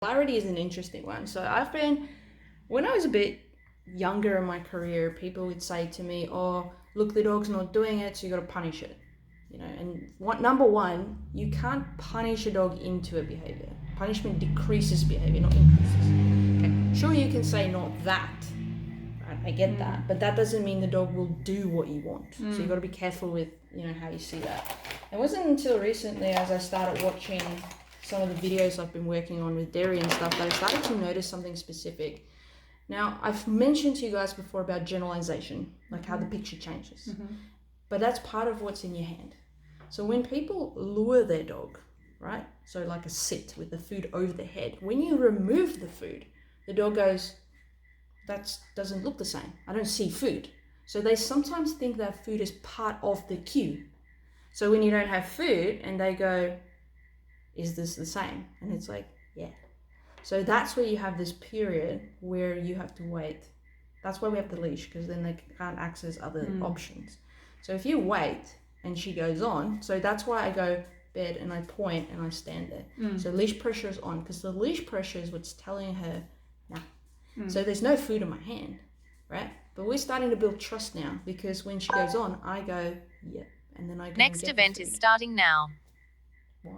Clarity is an interesting one. So when I was a bit younger in my career, people would say to me, oh, look, the dog's not doing it, so you got to punish it. And number one, you can't punish a dog into a behavior. Punishment decreases behavior, not increases. Okay. Sure, you can say not that. Right? I get that, but that doesn't mean the dog will do what you want. So you got to be careful with, how you see that. It wasn't until recently, as I started watching some of the videos I've been working on with dairy and stuff, that I started to notice something specific. Now, I've mentioned to you guys before about generalization, like how the picture changes. But that's part of what's in your hand. So when people lure their dog, right? So like a sit with the food over the head, when you remove the food, the dog goes, that doesn't look the same. I don't see food. So they sometimes think that food is part of the cue. So when you don't have food and they go, is this the same? And it's like, yeah. So that's where you have this period where you have to wait. That's why we have the leash, because then they can't access other options. So if you wait and she goes on, so that's why I go bed and I point and I stand there. So leash pressure is on, because the leash pressure is what's telling her, nah. So there's no food in my hand, right? But we're starting to build trust now, because when she goes on, I go, yeah. And then I go Next event is starting now. Why?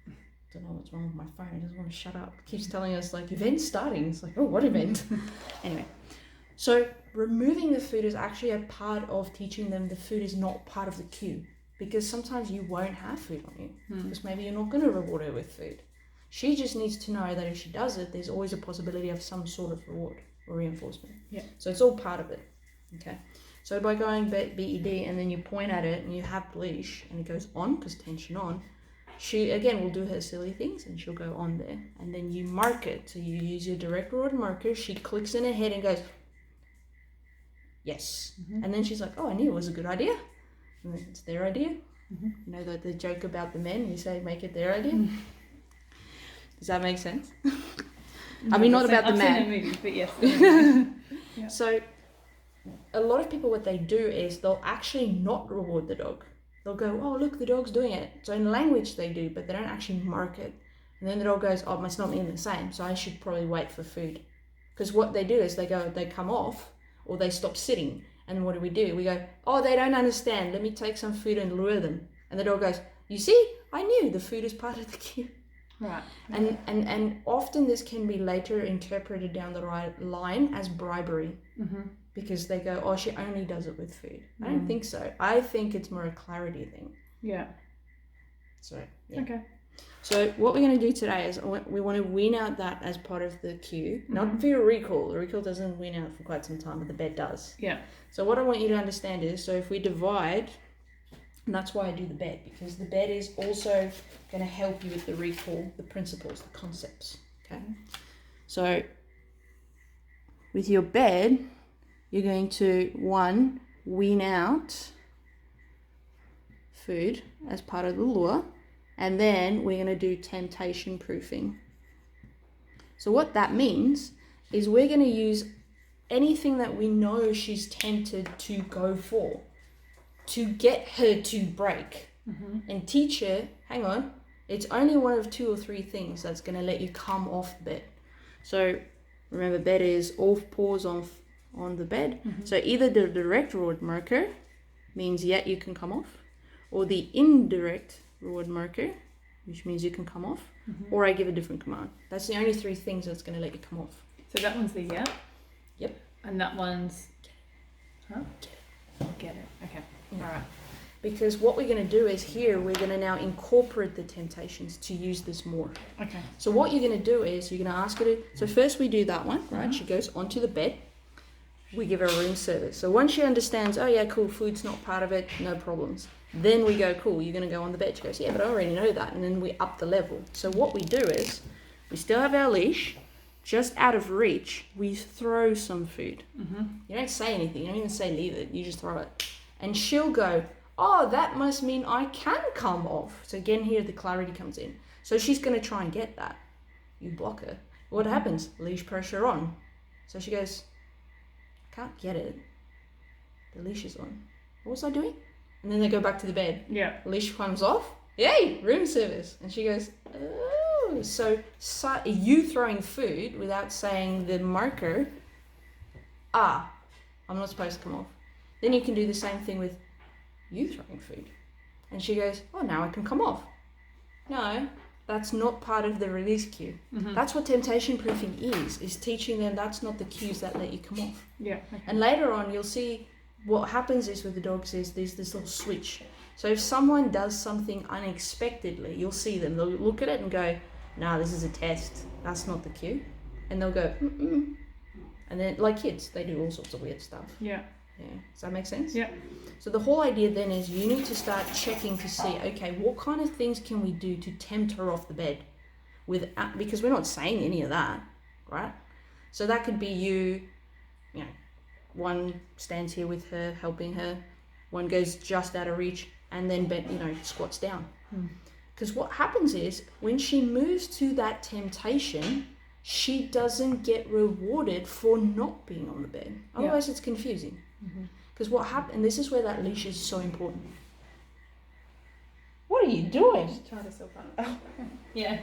I don't know what's wrong with my phone. It doesn't want to shut up. It keeps telling us like event's starting. It's like, oh, what event? Anyway, so removing the food is actually a part of teaching them the food is not part of the cue, because sometimes you won't have food on you because maybe you're not going to reward her with food. She just needs to know that if she does it, there's always a possibility of some sort of reward or reinforcement. Yeah. So it's all part of it. Okay. So by going BED and then you point at it and you have leash and it goes on because tension on, she again will do her silly things and she'll go on there, and then you mark it. So you use your direct reward marker. She clicks in her head and goes, yes. And then she's like, oh, I knew it was a good idea. And then it's their idea. You know the joke about the men, you say make it their idea. Does that make sense? I mean, not about the man. I've seen a movie, but yes. Yeah. So a lot of people, what they do is they'll actually not reward the dog. They'll go, oh, look, the dog's doing it. So in language they do, but they don't actually mark it. And then the dog goes, oh, it must not mean the same, so I should probably wait for food. Because what they do is they come off or they stop sitting. And what do? We go, oh, they don't understand. Let me take some food and lure them. And the dog goes, you see, I knew the food is part of the cue. Right. And often this can be later interpreted down the right line as bribery. Because they go, oh, she only does it with food. I don't think so. I think it's more a clarity thing. Yeah. So, yeah. Okay. So what we're going to do today is we want to wean out that as part of the cue. Not for your recall. The recall doesn't wean out for quite some time, but the bed does. Yeah. So what I want you to understand is, so if we divide, and that's why I do the bed, because the bed is also going to help you with the recall, the principles, the concepts. Okay. So with your bed, you're going to, one, wean out food as part of the lure, and then we're going to do temptation proofing. So what that means is we're going to use anything that we know she's tempted to go for to get her to break and teach her, hang on, it's only one of 2 or 3 things that's going to let you come off the bed. So remember, bed is all paws on the bed. So either the direct reward marker means you can come off, or the indirect reward marker, which means you can come off, or I give a different command. That's the only 3 things that's going to let you come off. So that one's the yeah? Yep. And that one's... Huh? Get it. Okay. Yeah. All right. Because what we're going to do is here, we're going to now incorporate the temptations to use this more. Okay. So what you're going to do is you're going to ask her to... So first we do that one, right? She goes onto the bed. We give her a room service. So once she understands, oh yeah, cool, food's not part of it, no problems. Then we go, cool, you're going to go on the bed. She goes, yeah, but I already know that. And then we up the level. So what we do is we still have our leash. Just out of reach, we throw some food. You don't say anything. You don't even say leave it. You just throw it. And she'll go, oh, that must mean I can come off. So again, here the clarity comes in. So she's going to try and get that. You block her. What happens? Leash pressure on. So she goes, I can't get it. The leash is on. What was I doing? And then they go back to the bed. Yeah. Leash comes off. Yay, room service. And she goes, oh, Exactly. So you throwing food without saying the marker, I'm not supposed to come off. Then you can do the same thing with you throwing food. And she goes, oh, now I can come off. No, that's not part of the release cue. Mm-hmm. That's what temptation proofing is teaching them that's not the cues that let you come off. Yeah. Okay. And later on, you'll see what happens is with the dogs is there's this little switch. So if someone does something unexpectedly, you'll see them. They'll look at it and go, nah, this is a test. That's not the cue. And they'll go, mm-mm. And then, like kids, they do all sorts of weird stuff. Yeah. Yeah. Does that make sense? Yeah. So the whole idea then is you need to start checking to see, okay, what kind of things can we do to tempt her off the bed? Because we're not saying any of that, right? So that could be you know, one stands here with her, helping her, one goes just out of reach, and then squats down. Because what happens is when she moves to that temptation, she doesn't get rewarded for not being on the bed. Otherwise, it's confusing. Because what happens, and this is where that leash is so important. What are you doing? Just try to still fun. Oh. Yeah.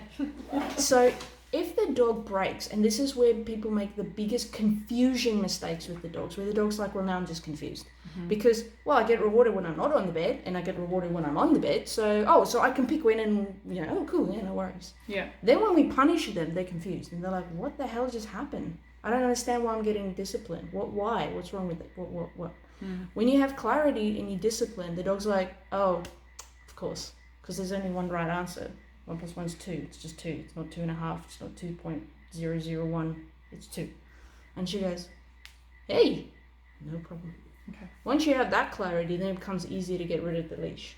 So if the dog breaks, and this is where people make the biggest confusion mistakes with the dogs, where the dog's like, well, now I'm just confused. Because, well, I get rewarded when I'm not on the bed, and I get rewarded when I'm on the bed, so I can pick when and, oh, cool, yeah, no worries. Yeah. Then when we punish them, they're confused, and they're like, what the hell just happened? I don't understand why I'm getting disciplined. Why? What's wrong with it? What? When you have clarity and you discipline, the dog's like, oh, of course, because there's only one right answer. 1 + 1 is 2. It's just 2. It's not 2.5. It's not 2.001. It's 2. And she goes, hey, no problem. Okay. Once you have that clarity, then it becomes easier to get rid of the leash.